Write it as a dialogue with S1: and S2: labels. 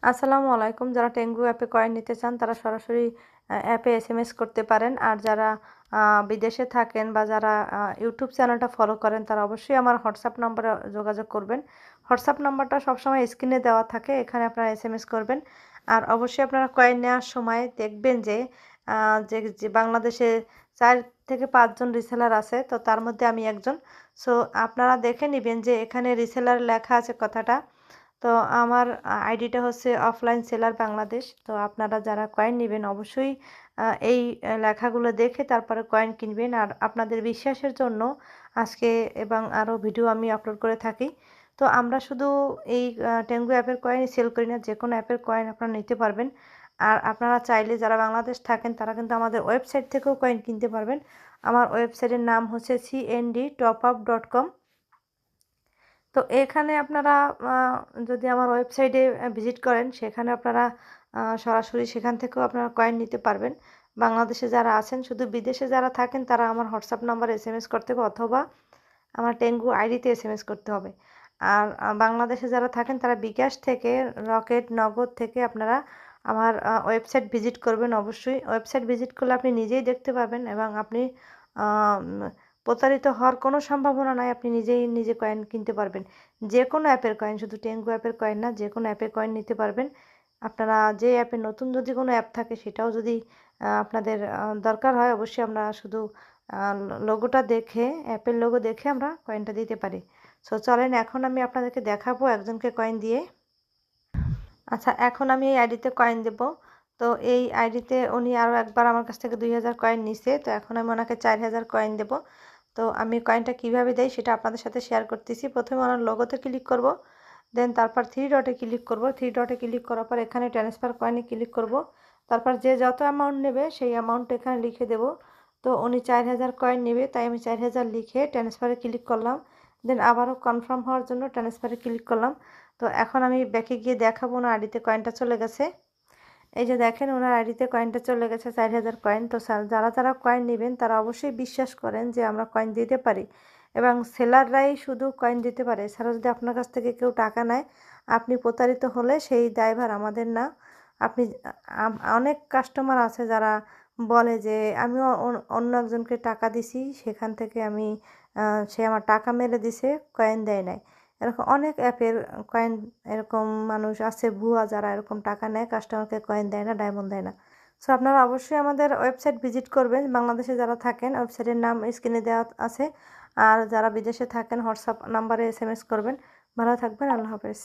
S1: আসসালামু আলাইকুম। যারা টেঙ্গু অ্যাপে কয়েন নিতে চান তারা সরাসরি অ্যাপে এসএমএস করতে পারেন। আর যারা বিদেশে থাকেন বা যারা ইউটিউব চ্যানেলটা ফলো করেন তারা অবশ্যই আমার হোয়াটসঅ্যাপ নাম্বারে যোগাযোগ করবেন। হোয়াটসঅ্যাপ নাম্বারটা সবসময় স্ক্রিনে দেওয়া থাকে, এখানে আপনারা এসএমএস করবেন। আর অবশ্যই আপনারা কয়েন নেওয়ার সময় দেখবেন যে যে বাংলাদেশে ৪ থেকে ৫ জন রিসেলার আছে, তো তার মধ্যে আমি একজন। সো আপনারা দেখে নিবেন যে এখানে রিসেলার লেখা আছে কথাটা। তো আমার আইডিটা হচ্ছে অফলাইন সেলার বাংলাদেশ। তো আপনারা যারা কয়েন নেবেন অবশ্যই এই লেখাগুলো দেখে তারপরে কয়েন কিনবেন। আর আপনাদের বিশ্বাসের জন্য আজকে এবং আরও ভিডিও আমি আপলোড করে থাকি। তো আমরা শুধু এই টেঙ্গু অ্যাপের কয়েনই সেল করি না, যে কোনো অ্যাপের কয়েন আপনারা নিতে পারবেন। আর আপনারা চাইলে যারা বাংলাদেশ থাকেন তারা কিন্তু আমাদের ওয়েবসাইট থেকেও কয়েন কিনতে পারবেন। আমার ওয়েবসাইটের নাম হচ্ছে cndtopup.com। তো এখানে আপনারা যদি আমার ওয়েবসাইটে ভিজিট করেন সেখানে আপনারা সরাসরি সেখান থেকেও আপনারা কয়েন নিতে পারবেন। বাংলাদেশে যারা আছেন, শুধু বিদেশে যারা থাকেন তারা আমার হোয়াটসঅ্যাপ নাম্বারে এসএমএস করতে হবে অথবা আমার টেঙ্গু আইডিতে এসএমএস করতে হবে। আর বাংলাদেশে যারা থাকেন তারা বিকাশ থেকে, রকেট, নগদ থেকে আপনারা আমার ওয়েবসাইট ভিজিট করবেন অবশ্যই। ওয়েবসাইট ভিজিট করলে আপনি নিজেই দেখতে পাবেন এবং আপনি প্রতারিত হওয়ার কোনো সম্ভাবনা নাই। আপনি নিজেই নিজে কয়েন কিনতে পারবেন। যে কোনো অ্যাপের কয়েন, শুধু টেঙ্গু অ্যাপের কয়েন না, যে কোনো অ্যাপের কয়েন নিতে পারবেন। আপনারা যে অ্যাপে নতুন যদি কোনো অ্যাপ থাকে সেটাও যদি আপনাদের দরকার হয় অবশ্যই আমরা শুধু লোগোটা দেখে, অ্যাপের লোগো দেখে আমরা কয়েনটা দিতে পারি। সো চলেন এখন আমি আপনাদেরকে দেখাবো একজনকে কয়েন দিয়ে। আচ্ছা, এখন আমি এই আইডিতে কয়েন দেব। তো এই আইডিতে উনি আরও একবার আমার কাছ থেকে ২০০০ কয়েন নিছে। তো এখন আমি ওনাকে ৪০০০ কয়েন দেব। তো আমি কয়েনটা কিভাবে দেই সেটা আপনাদের সাথে শেয়ার করতেছি। প্রথমে ওনার লোগোতে ক্লিক করব, দেন তারপর থ্রি ডটে ক্লিক করব। থ্রি ডটে ক্লিক করার পর এখানে ট্রান্সফার কয়েনে ক্লিক করব। তারপর যে যত অ্যামাউন্ট নেবে সেই অ্যামাউন্ট এখানে লিখে দেব। তো উনি ৪০০০ কয়েন নেবে, তাই আমি ৪০০০ লিখে ট্রান্সফারে ক্লিক করলাম। দেন আবারও কনফার্ম হওয়ার জন্য ট্রান্সফারে ক্লিক করলাম। তো এখন আমি ব্যাকে গিয়ে দেখাবো ওনার আইডিতে কয়েনটা চলে গেছে। এই যে দেখেন ওনার আইডিতে কয়েনটা চলে গেছে ৪০০০ কয়েন। তো যারা যারা কয়েন নেবেন তারা অবশ্যই বিশ্বাস করেন যে আমরা কয়েন দিতে পারি এবং সেলাররাই শুধু কয়েন দিতে পারে। এছাড়া যদি আপনার কাছ থেকে কেউ টাকা নেয়, আপনি প্রতারিত হলে সেই দায়ভার আমাদের না। আপনি অনেক কাস্টমার আছে যারা বলে যে আমি অন্য একজনকে টাকা দিছি, সেখান থেকে আমি সে আমার টাকা মেরে দিছে, কয়েন দেয় নাই। এরকম অনেক অ্যাপের কয়েন, এরকম মানুষ আছে ভুয়া যারা এরকম টাকা নেয়, কাস্টমারকে কয়েন দেয় না, ডায়মন্ড দেয় না। সো আপনারা অবশ্যই আমাদের ওয়েবসাইট ভিজিট করবেন। বাংলাদেশে যারা থাকেন ওয়েবসাইটের নাম স্ক্রিনে দেওয়া আছে। আর যারা বিদেশে থাকেন হোয়াটসঅ্যাপ নাম্বারে এসএমএস করবেন। ভালো থাকবেন, আল্লাহ হাফেজ।